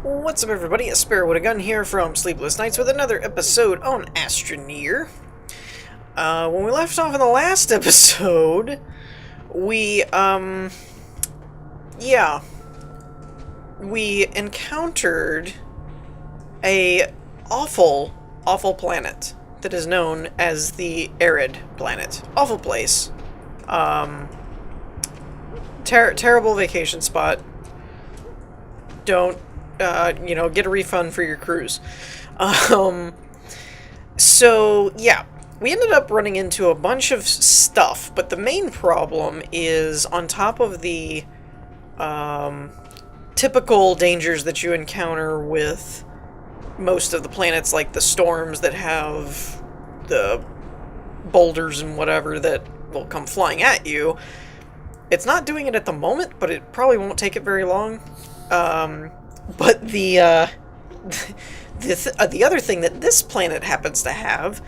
What's up, everybody? A Sparrow with a Gun here from Sleepless Nights with another episode on Astroneer. When we left off in the last episode, we encountered a awful planet that is known as the Arid planet. Awful place. Terrible vacation spot. Don't get a refund for your cruise. So, yeah, we ended up running into a bunch of stuff, but the main problem is on top of the typical dangers that you encounter with most of the planets, like the storms that have the boulders and whatever that will come flying at you. It's not doing it at the moment, but it probably won't take it very long. But the other thing that this planet happens to have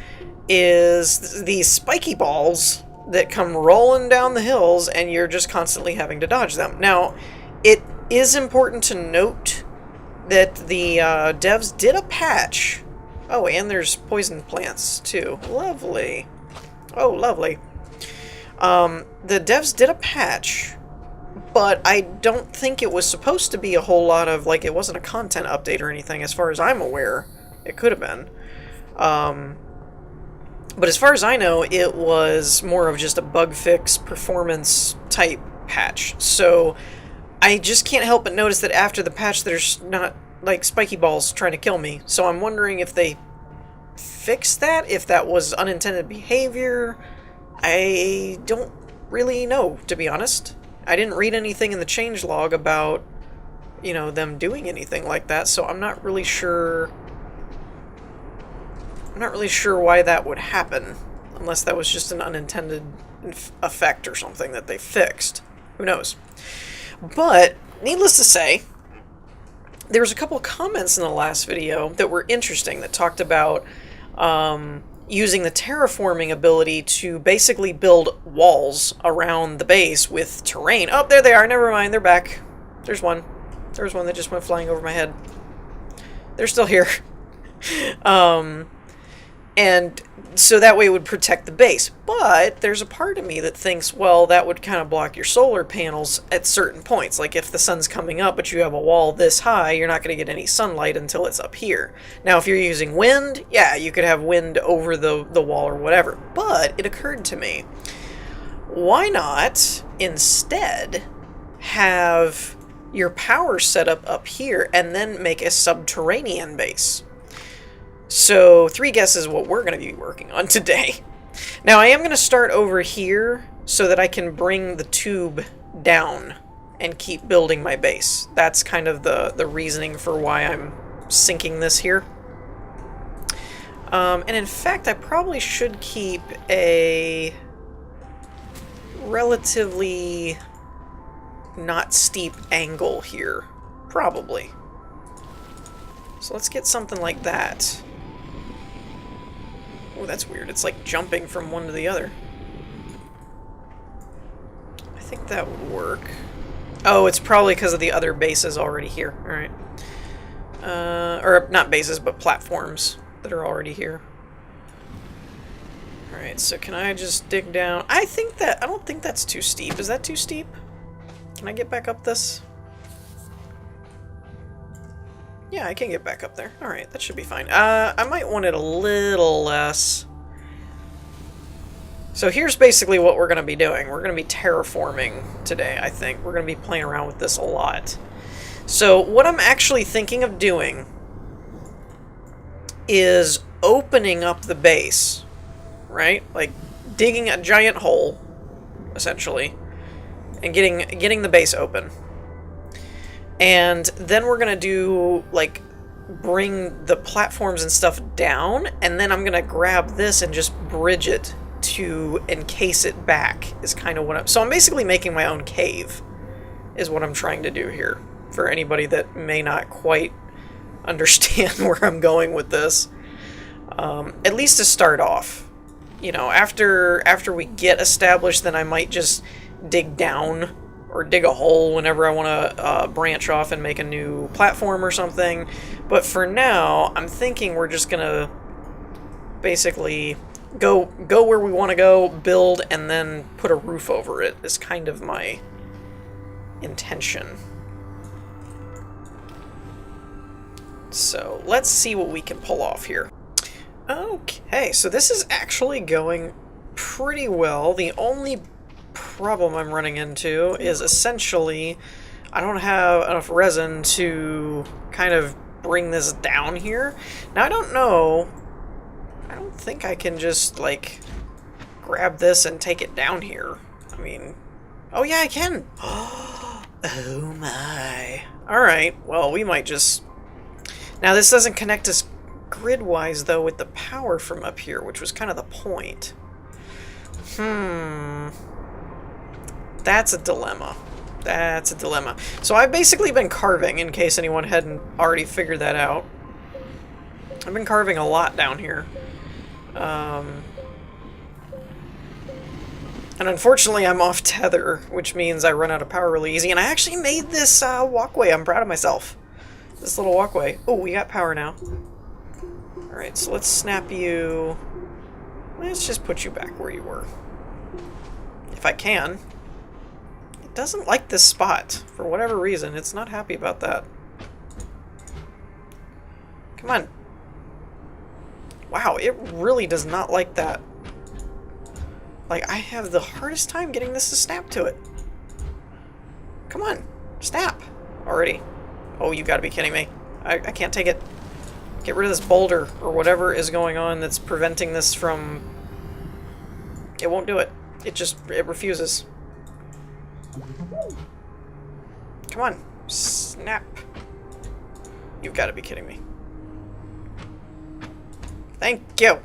is these spiky balls that come rolling down the hills, and you're just constantly having to dodge them. Now, it is important to note that the devs did a patch. Oh, and there's poison plants, too. Lovely. Oh, lovely. The devs did a patch, but I don't think it was supposed to be a whole lot of, like, it wasn't a content update or anything, as far as I'm aware. It could have been. But as far as I know, it was more of just a bug fix, performance type patch. So I just can't help but notice that after the patch, there's not, like, spiky balls trying to kill me. So I'm wondering if they fixed that, if that was unintended behavior. I don't really know, to be honest. I didn't read anything in the changelog about, them doing anything like that, so I'm not really sure. I'm not really sure why that would happen, unless that was just an unintended effect or something that they fixed. Who knows? But, needless to say, there was a couple of comments in the last video that were interesting, that talked about using the terraforming ability to basically build walls around the base with terrain. Oh, there they are. Never mind. They're back. There's one. There's one that just went flying over my head. They're still here. And so that way it would protect the base. But there's a part of me that thinks, well, that would kind of block your solar panels at certain points. Like if the sun's coming up, but you have a wall this high, you're not going to get any sunlight until it's up here. Now, if you're using wind, yeah, you could have wind over the wall or whatever. But it occurred to me, why not instead have your power set up here and then make a subterranean base? So, 3 guesses what we're going to be working on today. Now, I am going to start over here so that I can bring the tube down and keep building my base. That's kind of the reasoning for why I'm sinking this here. And in fact, I probably should keep a relatively not steep angle here. Probably. So let's get something like that. Oh, that's weird. It's like jumping from one to the other. I think that would work. Oh, it's probably because of the other bases already here. Alright. Or not bases, but platforms that are already here. Alright, so can I just dig down? I don't think that's too steep. Is that too steep? Can I get back up this? Yeah, I can get back up there. Alright, that should be fine. I might want it a little less. So here's basically what we're going to be doing. We're going to be terraforming today, I think. We're going to be playing around with this a lot. So what I'm actually thinking of doing is opening up the base, right? Like digging a giant hole, essentially, and getting the base open. And then we're going to do, like, bring the platforms and stuff down, and then I'm going to grab this and just bridge it to encase it back, is kind of what I'm... So I'm basically making my own cave, is what I'm trying to do here, for anybody that may not quite understand where I'm going with this. At least to start off. After we get established, then I might just dig down or dig a hole whenever I want to branch off and make a new platform or something. But for now, I'm thinking we're just gonna basically go where we want to go, build, and then put a roof over it is kind of my intention. So let's see what we can pull off here. Okay, so this is actually going pretty well. The only problem I'm running into is essentially I don't have enough resin to kind of bring this down here. Now I don't know, I don't think I can just like grab this and take it down here. I mean, oh yeah, I can. Oh my. Alright, well we might just... Now this doesn't connect us grid-wise though with the power from up here, which was kind of the point. That's a dilemma. That's a dilemma. So I've basically been carving, in case anyone hadn't already figured that out. I've been carving a lot down here. And unfortunately I'm off tether, which means I run out of power really easy. And I actually made this walkway. I'm proud of myself. This little walkway. Oh, we got power now. Alright, so let's snap you... Let's just put you back where you were. If I can. It doesn't like this spot. For whatever reason, it's not happy about that. Come on. Wow, it really does not like that. Like, I have the hardest time getting this to snap to it. Come on. Snap. Already. Oh, you gotta be kidding me. I can't take it. Get rid of this boulder, or whatever is going on that's preventing this from... It won't do it. It refuses. Come on. Snap. You've gotta be kidding me. Thank you.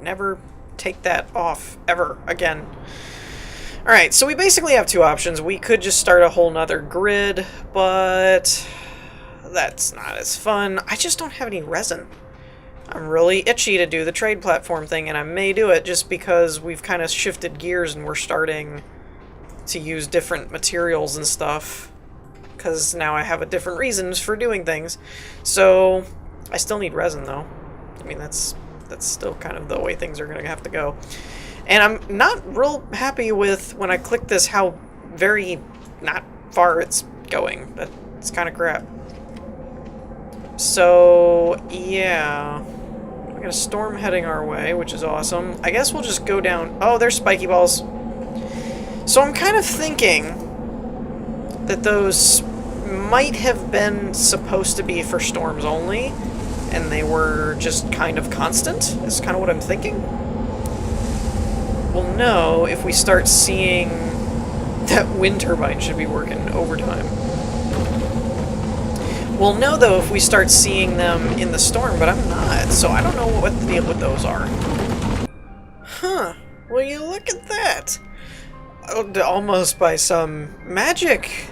Never take that off ever again. Alright, so we basically have two options. We could just start a whole nother grid, but that's not as fun. I just don't have any resin. I'm really itchy to do the trade platform thing, and I may do it just because we've kind of shifted gears and we're starting to use different materials and stuff, because now I have a different reasons for doing things. So I still need resin though. I mean, that's still kind of the way things are going to have to go. And I'm not real happy with, when I click this, how very not far it's going. That's kind of crap. So, yeah. We got a storm heading our way, which is awesome. I guess we'll just go down... Oh, there's spiky balls. So I'm kind of thinking that those might have been supposed to be for storms only, and they were just kind of constant, is kind of what I'm thinking. We'll know if we start seeing that wind turbine should be working overtime. We'll know, though, if we start seeing them in the storm, but I'm not, so I don't know what the deal with those are. Huh. Will you look at that? Almost by some magic.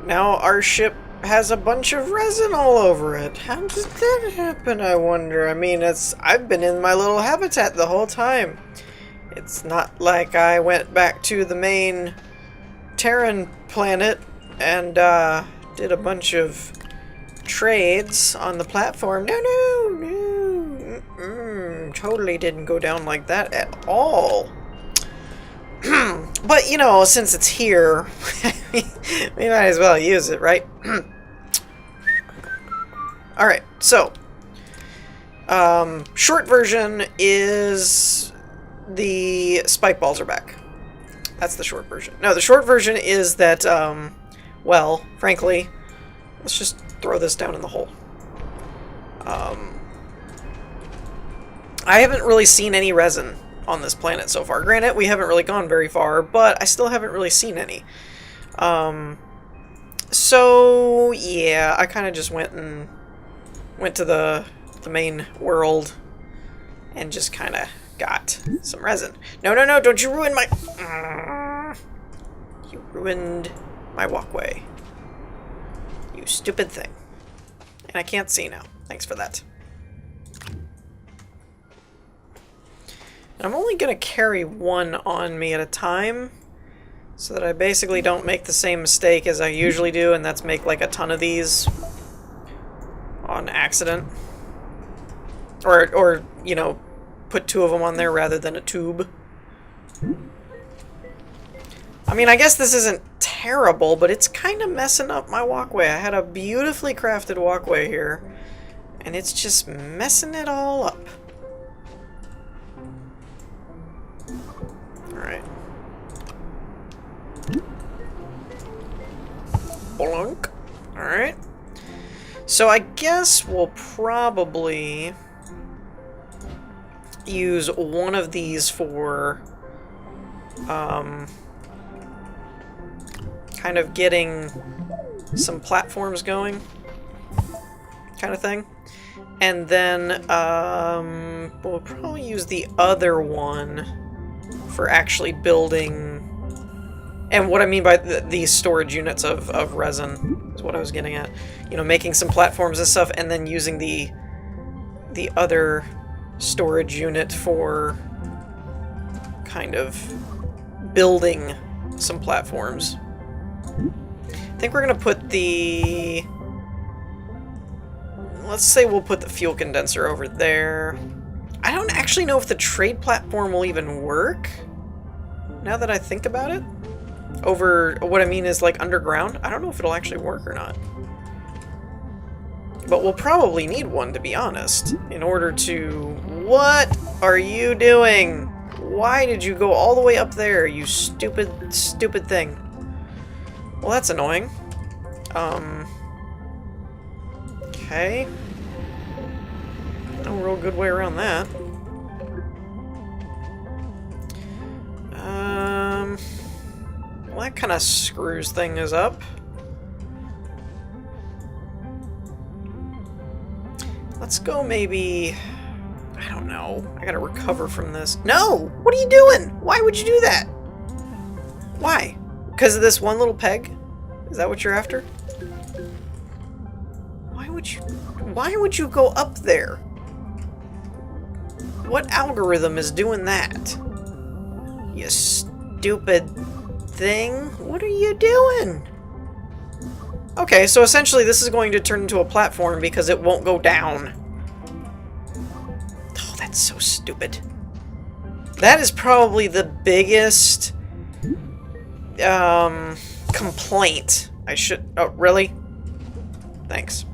Now our ship has a bunch of resin all over it. How did that happen, I wonder? I mean, I've been in my little habitat the whole time. It's not like I went back to the main Terran planet and did a bunch of trades on the platform. No. Totally didn't go down like that at all. But, you know, since it's here, we might as well use it, right? Alright, so short version is the spike balls are back. That's the short version. No, the short version is that, well, frankly, let's just throw this down in the hole. I haven't really seen any resin on this planet so far. Granted, we haven't really gone very far, but I still haven't really seen any. So, yeah, I kind of just went to the main world and just kind of got some resin. No, don't you ruin my... You ruined my walkway. You stupid thing. And I can't see now. Thanks for that. And I'm only going to carry one on me at a time, So that I basically don't make the same mistake as I usually do, and that's make like a ton of these on accident. Or you know, put 2 of them on there rather than a tube. I mean, I guess this isn't terrible, but it's kind of messing up my walkway. I had a beautifully crafted walkway here, and it's just messing it all up. Alright. Blunk. Alright. So I guess we'll probably use one of these for kind of getting some platforms going, kind of thing. And then we'll probably use the other one for actually building. And what I mean by these storage units of resin is what I was getting at. You know, making some platforms and stuff, and then using the other storage unit for kind of building some platforms. I think we're going to put the... Let's say we'll put the fuel condenser over there. I don't actually know if the trade platform will even work, now that I think about it. Over, what I mean is like underground. I don't know if it'll actually work or not. But we'll probably need one, to be honest, in order to... What are you doing? Why did you go all the way up there, you stupid, stupid thing? Well, that's annoying. Okay. No real good way around that. Well, that kind of screws things up. Let's go maybe... I don't know. I gotta recover from this. No! What are you doing? Why would you do that? Why? Because of this one little peg? Is that what you're after? Why would you go up there? What algorithm is doing that? You stupid thing. What are you doing? Okay, so essentially this is going to turn into a platform because it won't go down. Oh, that's so stupid. That is probably the biggest complaint. Oh, really? Thanks.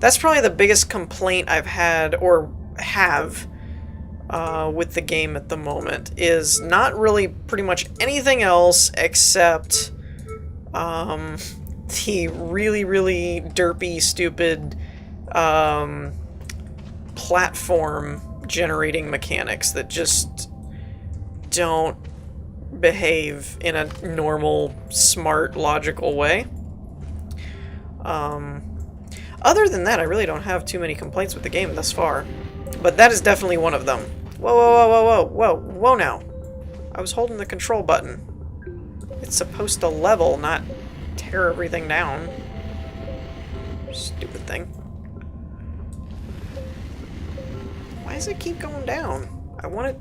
That's probably the biggest complaint I've had, or have, with the game at the moment, is not really pretty much anything else except the really, really derpy, stupid platform generating mechanics that just don't behave in a normal, smart, logical way. Other than that, I really don't have too many complaints with the game thus far. But that is definitely one of them. Whoa, whoa, whoa, whoa, whoa, whoa, whoa now. I was holding the control button. It's supposed to level, not tear everything down. Stupid thing. Why does it keep going down? I want it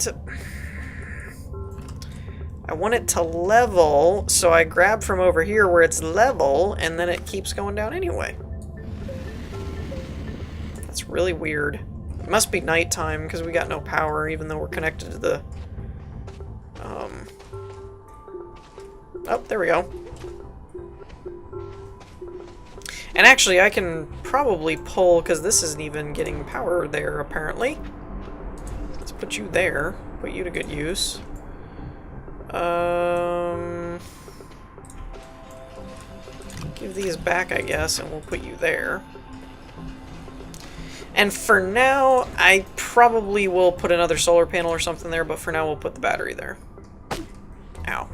to level, so I grab from over here where it's level, and then it keeps going down anyway. That's really weird. It must be nighttime, because we got no power, even though we're connected to the... Oh, there we go. And actually, I can probably pull, because this isn't even getting power there, apparently. Let's put you there. Put you to good use. Give these back, I guess, and we'll put you there. And for now, I probably will put another solar panel or something there, but for now we'll put the battery there. Ow.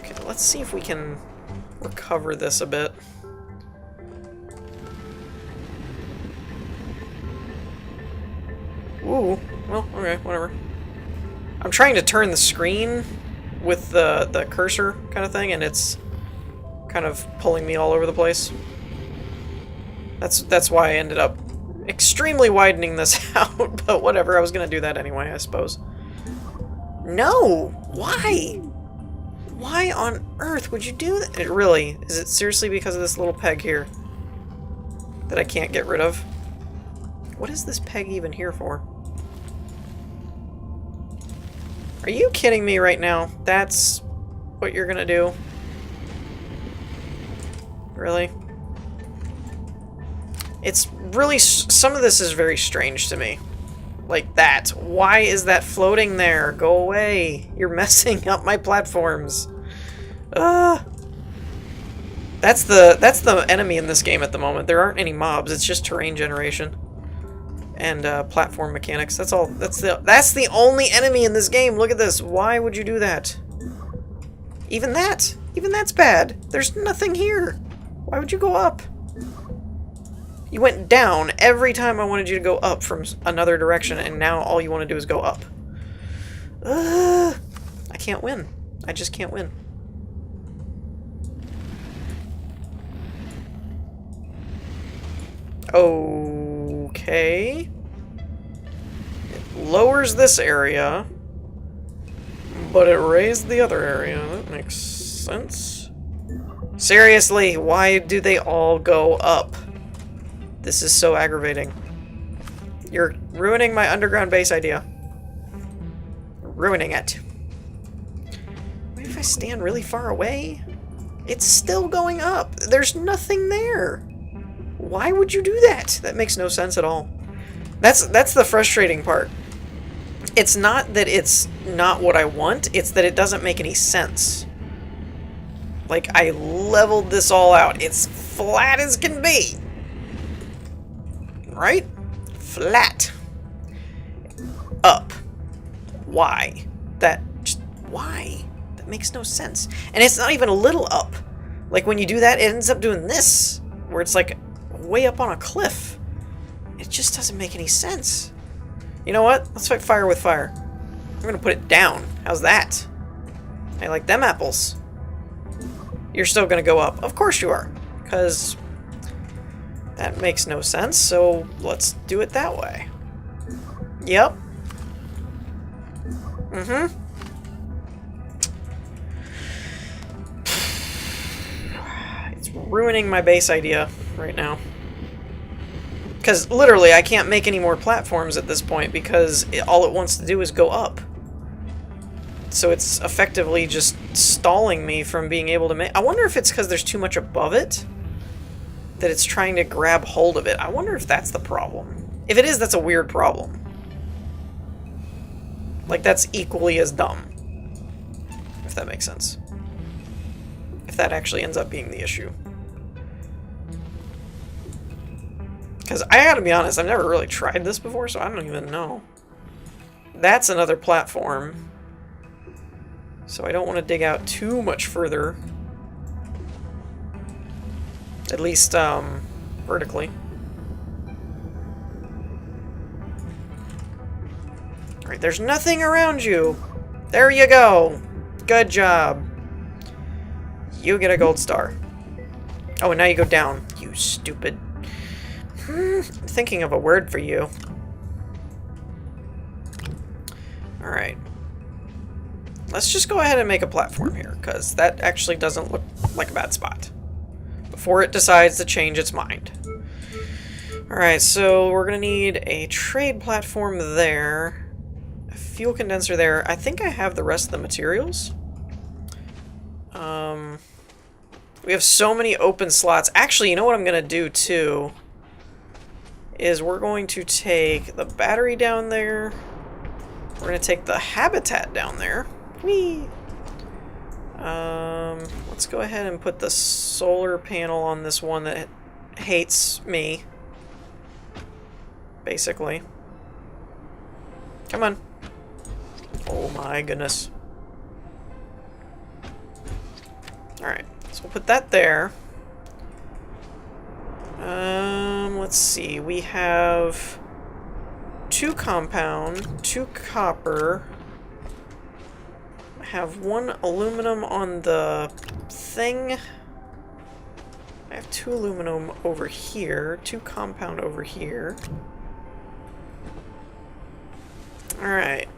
Okay, let's see if we can recover this a bit. Ooh, well, okay, whatever. I'm trying to turn the screen with the cursor kind of thing, and it's kind of pulling me all over the place. That's why I ended up extremely widening this out, but whatever, I was gonna do that anyway, I suppose. No! Why? Why on earth would you do that? It really, is it seriously because of this little peg here that I can't get rid of? What is this peg even here for? Are you kidding me right now? That's what you're gonna do? Really? It's really, some of this is very strange to me. Like that. Why is that floating there? Go away. You're messing up my platforms. That's the enemy in this game at the moment. There aren't any mobs. It's just terrain generation and platform mechanics. That's all. That's the only enemy in this game. Look at this. Why would you do that? Even that's bad. There's nothing here. Why would you go up? You went down every time I wanted you to go up from another direction, and now all you want to do is go up. I can't win. I just can't win. Okay. It lowers this area, but it raised the other area. That makes sense. Seriously, why do they all go up? This is so aggravating. You're ruining my underground base idea. Ruining it. What if I stand really far away? It's still going up. There's nothing there. Why would you do that? That makes no sense at all. That's the frustrating part. It's not that it's not what I want, it's that it doesn't make any sense. Like, I leveled this all out. It's flat as can be. Right? Flat. Up. Why? Why? That makes no sense. And it's not even a little up. Like, when you do that, it ends up doing this, where it's like way up on a cliff. It just doesn't make any sense. You know what? Let's fight fire with fire. I'm gonna put it down. How's that? I like them apples. You're still gonna go up. Of course you are. Because that makes no sense, so let's do it that way. Yep. Mm-hmm. It's ruining my base idea right now. Because literally, I can't make any more platforms at this point because all it wants to do is go up. So it's effectively just stalling me from being able to make... I wonder if it's because there's too much above it that it's trying to grab hold of it. I wonder if that's the problem. If it is, that's a weird problem. Like, that's equally as dumb. If that makes sense. If that actually ends up being the issue. Because I gotta be honest, I've never really tried this before, so I don't even know. That's another platform. So I don't want to dig out too much further. At least, vertically. Alright, there's nothing around you. There you go. Good job. You get a gold star. Oh, and now you go down. You stupid. I'm thinking of a word for you. Alright. Let's just go ahead and make a platform here, because that actually doesn't look like a bad spot. Before it decides to change its mind. Alright, so we're going to need a trade platform there. A fuel condenser there. I think I have the rest of the materials. We have so many open slots. Actually, you know what I'm going to do, too? Is we're going to take the battery down there. We're going to take the habitat down there. Whee! Let's go ahead and put the solar panel on this one that hates me. Basically. Come on. Oh my goodness. Alright, so we'll put that there. Let's see. We have 2 compound, 2 copper. I have 1 aluminum on the thing. I have 2 aluminum over here, 2 compound over here. Alright.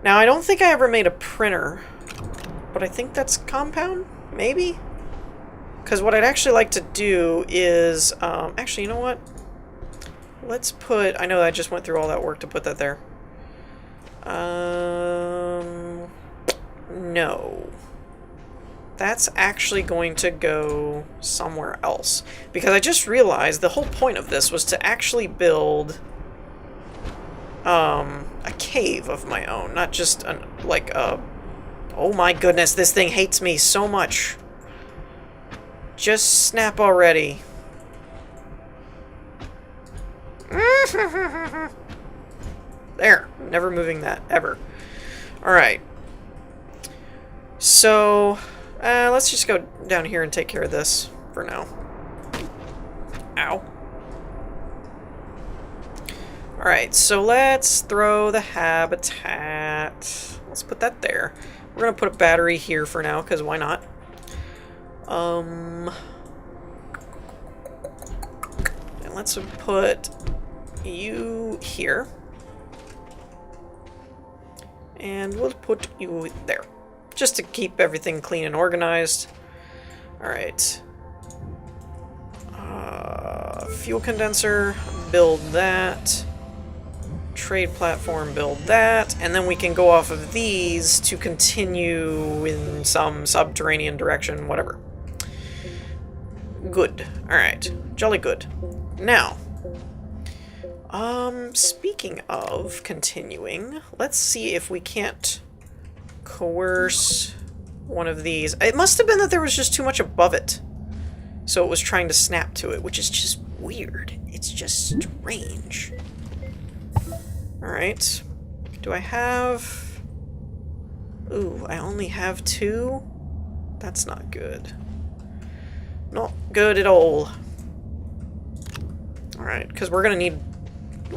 Now, I don't think I ever made a printer. but I think that's compound, maybe? Because what I'd actually like to do is, actually, you know what? Let's put, I know I just went through all that work to put that there. No. That's actually going to go somewhere else. Because I just realized the whole point of this was to actually build a cave of my own, not just like a... Oh my goodness, this thing hates me so much. Just snap already. There, never moving that, ever. Alright. So, let's just go down here and take care of this for now. Ow. Alright, so let's throw the habitat. Let's put that there. We're gonna put a battery here for now, because why not? And let's put you here. And we'll put you there. Just to keep everything clean and organized. Alright. Fuel condenser, build that. Trade platform, build that. And then we can go off of these to continue in some subterranean direction, whatever. Good. Alright. Jolly good. Now, speaking of continuing, let's see if we can't coerce one of these. It must have been that there was just too much above it. So it was trying to snap to it, which is just weird. It's just strange. Alright. Do I have... Ooh, I only have 2? That's not good. Not good at all. Alright, because we're going to need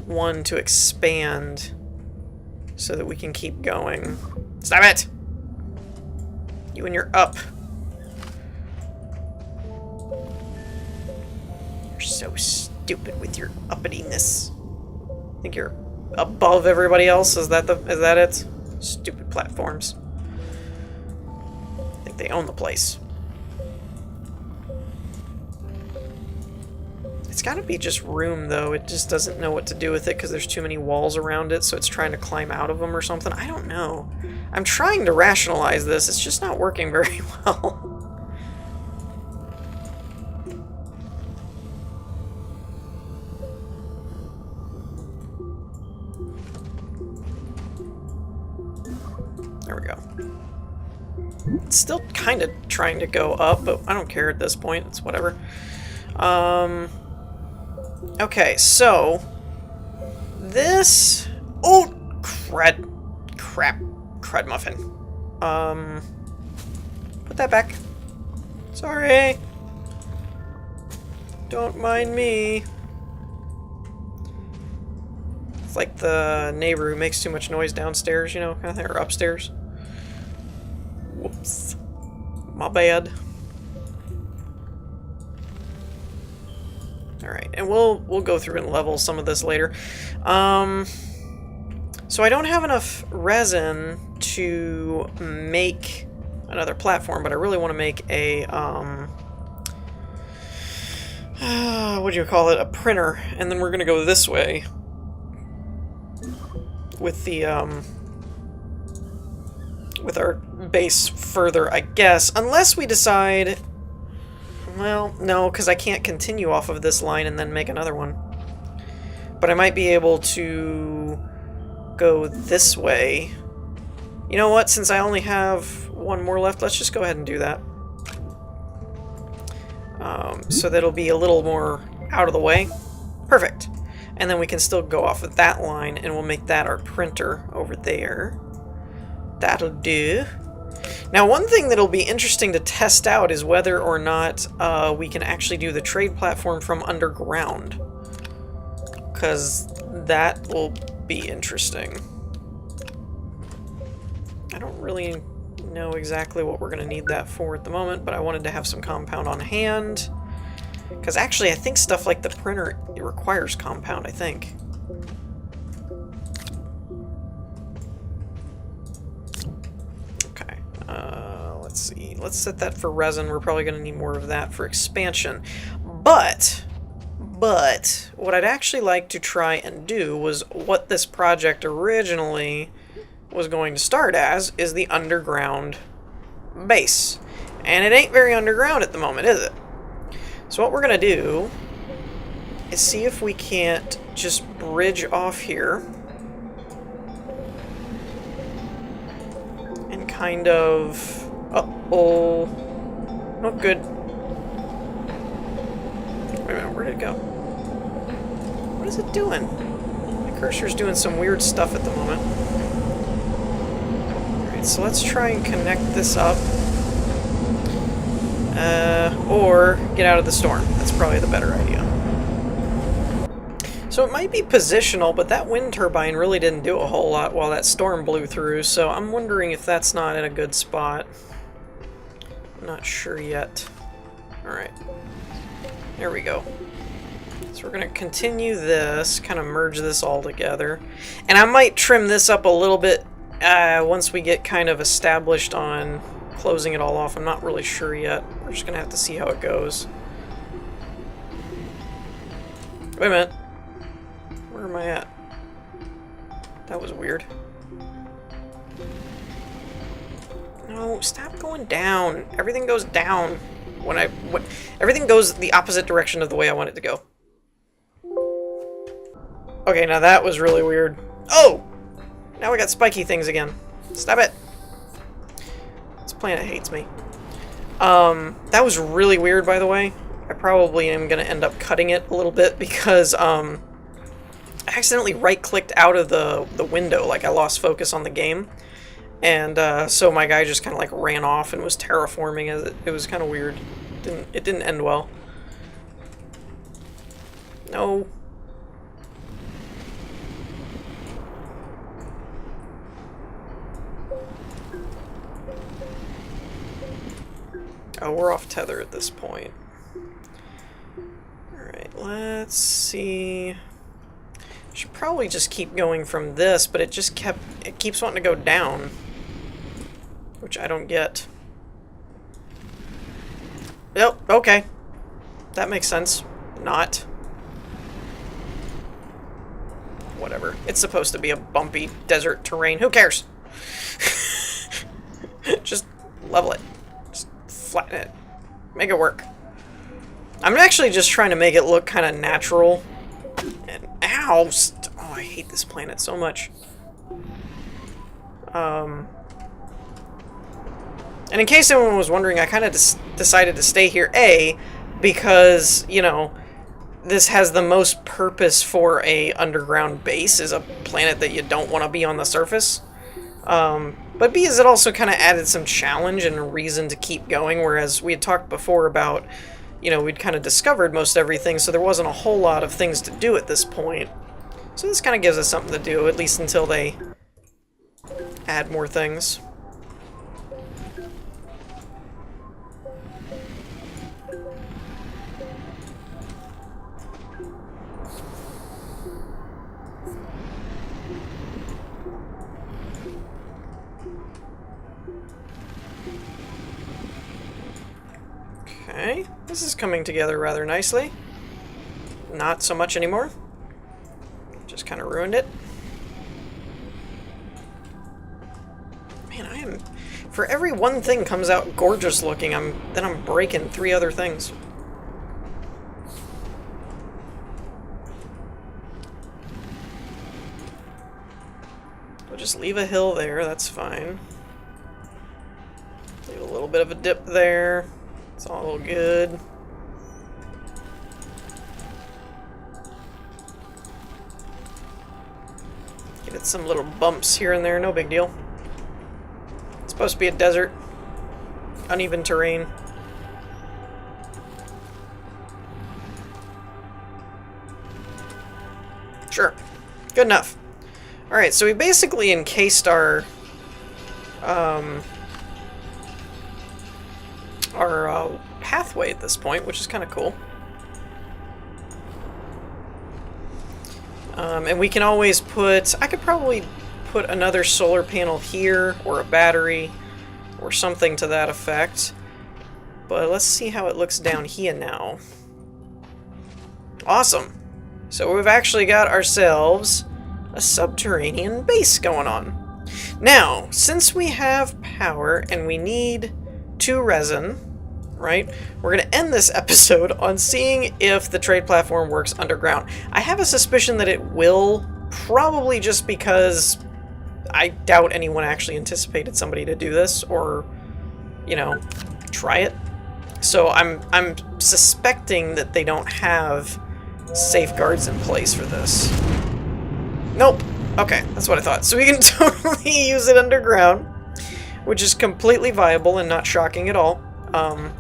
1 to expand so that we can keep going. Stop it! You and your up. You're so stupid with your uppityness. Think you're above everybody else? Is that it? Stupid platforms. I think they own the place. It's gotta be just room, though. It just doesn't know what to do with it because there's too many walls around it, so it's trying to climb out of them or something. I don't know. I'm trying to rationalize this. It's just not working very well. There we go. It's still kind of trying to go up, but I don't care at this point. It's whatever. Okay, so this... Oh, crud. Crap. Crud muffin. Put that back. Sorry. Don't mind me. It's like the neighbor who makes too much noise downstairs, you know, kind of thing, or upstairs. Whoops. My bad. Alright, and we'll go through and level some of this later. So I don't have enough resin to make another platform, but I really want to make a, what do you call it? A printer. And then we're going to go this way with the, with our base further, I guess. Unless we decide... Well, no, because I can't continue off of this line and then make another one. But I might be able to go this way. You know what? Since I only have 1 more left, let's just go ahead and do that. So that'll be a little more out of the way. Perfect. And then we can still go off of that line, and we'll make that our printer over there. That'll do. Now, one thing that'll be interesting to test out is whether or not we can actually do the trade platform from underground. Because that will be interesting. I don't really know exactly what we're going to need that for at the moment, but I wanted to have some compound on hand. Because actually, I think stuff like the printer, it requires compound, I think. let's see. Let's set that for resin. We're probably going to need more of that for expansion. But what I'd actually like to try and do was what this project originally was going to start as, is the underground base. And it ain't very underground at the moment, is it? So what we're going to do is see if we can't just bridge off here and kind of... Uh-oh. Not good. Wait a minute, where did it go? What is it doing? My cursor's doing some weird stuff at the moment. Alright, so let's try and connect this up. Or get out of the storm. That's probably the better idea. So it might be positional, but that wind turbine really didn't do a whole lot while that storm blew through, so I'm wondering if that's not in a good spot. I'm not sure yet. Alright. There we go. So we're going to continue this, kind of merge this all together. And I might trim this up a little bit once we get kind of established on closing it all off. I'm not really sure yet. We're just going to have to see how it goes. Wait a minute. Where am I at? That was weird. No, stop going down. Everything goes down when everything goes the opposite direction of the way I want it to go. Okay, now that was really weird. Oh! Now we got spiky things again. Stop it. This planet hates me. That was really weird, by the way. I probably am going to end up cutting it a little bit because, I accidentally right-clicked out of the window, like I lost focus on the game. And, so my guy just kind of, like, ran off and was terraforming. It was kind of weird. It didn't end well. No. Oh, we're off tether at this point. Alright, let's see. Should probably just keep going from this, but it keeps wanting to go down. Which I don't get. Yep, okay. That makes sense. Not. Whatever. It's supposed to be a bumpy desert terrain. Who cares? Just level it. Just flatten it. Make it work. I'm actually just trying to make it look kind of natural. And ow! Oh, I hate this planet so much. And in case anyone was wondering, I kind of decided to stay here, A, because, you know, this has the most purpose for a underground base, is a planet that you don't want to be on the surface. But B, is it also kind of added some challenge and a reason to keep going, whereas we had talked before about, you know, we'd kind of discovered most everything, so there wasn't a whole lot of things to do at this point. So this kind of gives us something to do, at least until they add more things. Okay, this is coming together rather nicely. Not so much anymore. Just kind of ruined it. Man, I am... For every one thing comes out gorgeous looking, then I'm breaking 3 other things. We'll just leave a hill there, that's fine. Leave a little bit of a dip there. It's all good. Give it some little bumps here and there, no big deal. It's supposed to be a desert. Uneven terrain. Sure. Good enough. Alright, so we basically encased our pathway at this point, which is kind of cool. And we can always put... I could probably put another solar panel here, or a battery, or something to that effect. But let's see how it looks down here now. Awesome. So we've actually got ourselves a subterranean base going on. Now, since we have power and we need 2 resin, right, we're going to end this episode on seeing if the trade platform works underground. I have a suspicion that it will, probably just because I doubt anyone actually anticipated somebody to do this or, you know, try it. So I'm suspecting that they don't have safeguards in place for this. Nope. Okay, that's what I thought. So we can totally use it underground, which is completely viable and not shocking at all. I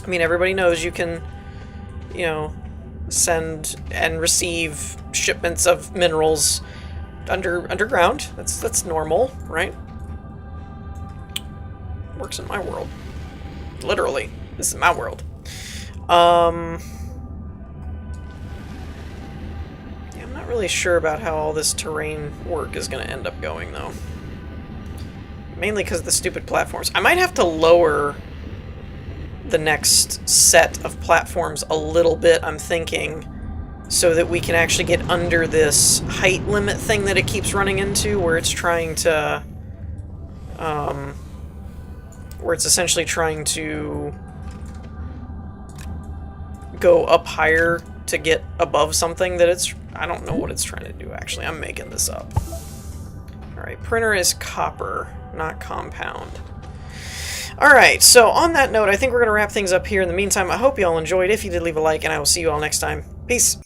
mean, everybody knows you can, you know, send and receive shipments of minerals underground. That's normal, right? Works in my world. Literally. This is my world. Yeah, I'm not really sure about how all this terrain work is going to end up going, though. Mainly because of the stupid platforms. I might have to lower the next set of platforms a little bit, I'm thinking, so that we can actually get under this height limit thing that it keeps running into, where it's trying to, where it's essentially trying to go up higher to get above something that it's, I don't know what it's trying to do, actually. I'm making this up. Alright, printer is copper, not compound. Alright, so on that note, I think we're going to wrap things up here. In the meantime, I hope you all enjoyed. If you did, leave a like, and I will see you all next time. Peace!